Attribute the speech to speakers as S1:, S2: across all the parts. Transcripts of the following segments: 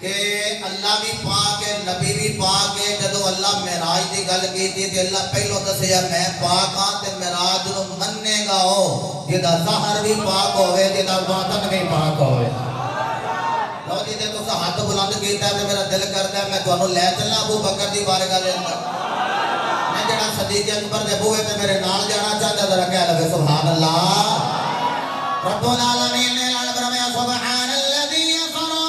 S1: कि अल्लाह भी पाक है, नबी भी पाक है। जदों अल्लाह मेराज की गल की थी अल्लाह पहलों दसिया मैं पाक हाँ, तो मेराज नूं मन्नेगा हो जिहदा ज़ाहिर भी पाक होवे, जिहदा बातन भी पाक होवे। लो जी, जे तुसीं हाथ बुलंद कीता ते मेरा दिल करदा मैं तुहानूं लै चलां अबू बकर दी बारगाह दे अंदर। मैं जिहड़ा सदीक अकबर दे बूहे ते मेरे नाल जाना चाहता, जरा कह लवे सुभान अल्लाह। रब्बुल आलमीन ने ऐलान फरमाया सुभान अल्लज़ी यसरा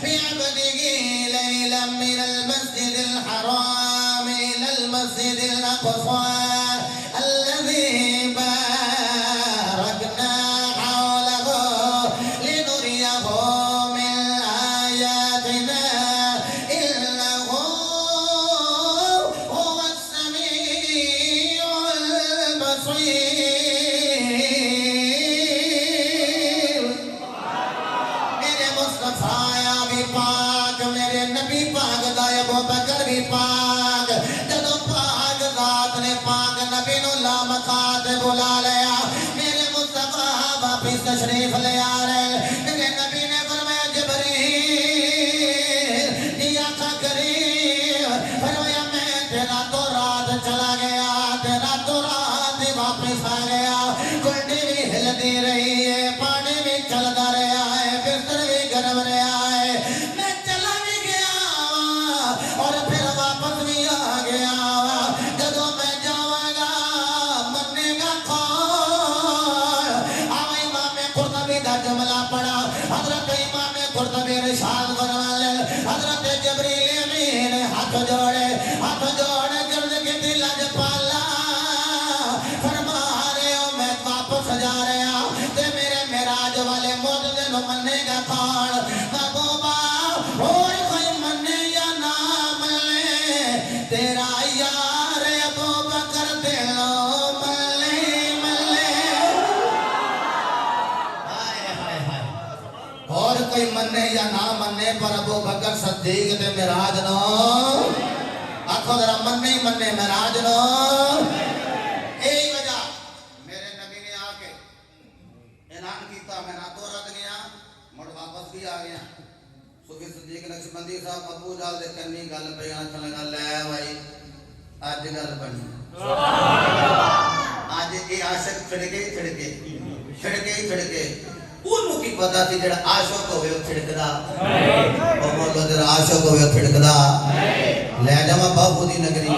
S1: बिअब्दिही लैलन मिनल मस्जिदिल हराम इलल मस्जिदिल अक़सा अल्लज़ी बारकना हौलहु लिनुरियहु मिन आयातिना इन्नहु हुवस समीउल बसीर। मेरे मुस्तफाया भी पाक, मेरे नबी पाक दा अबू बकर भी पाक। जदों पाक ज़ात ने पाक नबी नूं लामकात बुला लिया, मेरे मुस्तफा वापिस तशरीफ ले आ रहे। मेरे नबी ने फरमाया जिब्रील जी आका करीम, फरमाया मैं ते रातों रात चला गया, ते रातों रात वापिस आ गया। कुंडी भी हिलती रही है, पानी भी चलता रहा है, बिस्तर भी गर्म रहा है। मैं चला भी गया और फिर वापस भी आ गया। जदों मैं जावांगा मन्नेगा कौन? आवा इमाम कुर्तुबी दा जुमला पढ़ा। हजरत इमाम कुर्तुबी इरशाद फरमाते हजरत जिब्रील अमीन हाथ जोड़े गर्द के दिल पाला फरमा रहे हो मैं वापस जा रहा ते मेरे मेराज वाले मौजूदे नु मन्नेगा कौन? महबूबा और कोई मन्ने या ना मन्ने, तेरा यार अबू बकर दिलो मल्ले मल्ले। हाय हाय हाय, और कोई मन्ने या ना मन्ने पर अबू बकर सिद्दीक ते मेराज नो आखो जरा मन्ने ही मन्ने मेराज नो। यही वजह मेरे नबी ने आके ऐलान किया, मैं रातों रात गया मुड़ वापस भी आ गया। सूफी सिद्दीक नक्शबंदी साहब अबू जाल दे कन्नी गल पई आखन लगा लै भाई अज गल बनी। अज ये आशिक छिड़के ओनू की पता सी जेड़ा आशिक होवे ओ छिड़कदा ओ बोलो जेड़ा आशिक होवे ओ छिड़कदा ले जावा बाबू दी नगरी।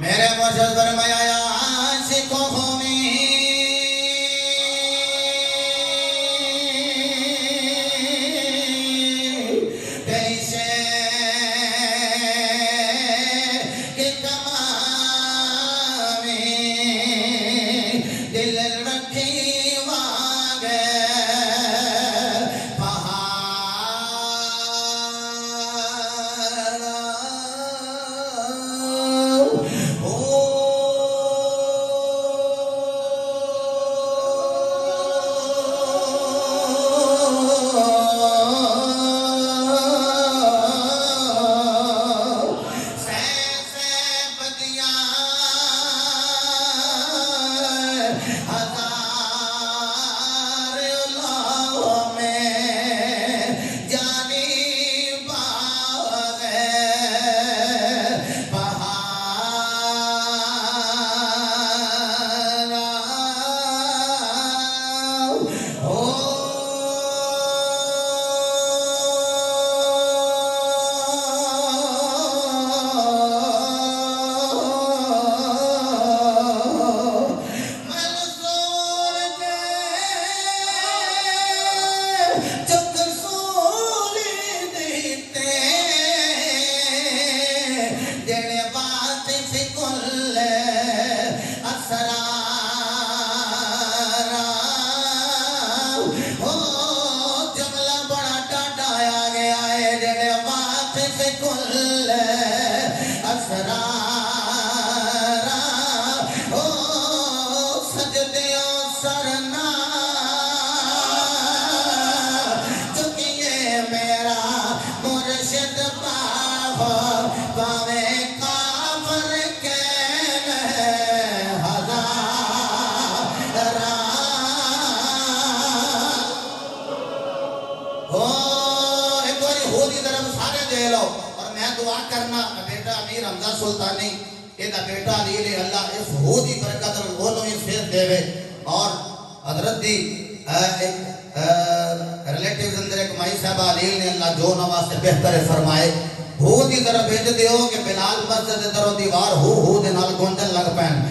S1: मेरे मुर्शिद फरमाया आशिकों में कैसे के कमावे दिल रखी वागे लो और मैं दुआ करना बेटा अमीर हमजा सुल्तानी एदा बेटा अली ले अल्लाह इस हो दी बरकत और बोलो इस फिर देवे और हजरत दी एक रिलेटिव्स अंदर एक माई साहब अली ने अल्लाह जो नवाज से बेहतर फरमाए हो दी तरफ भेज दियो कि बिलाल मस्जिद दरो दीवार हो दे नाल गुंजन लग पैन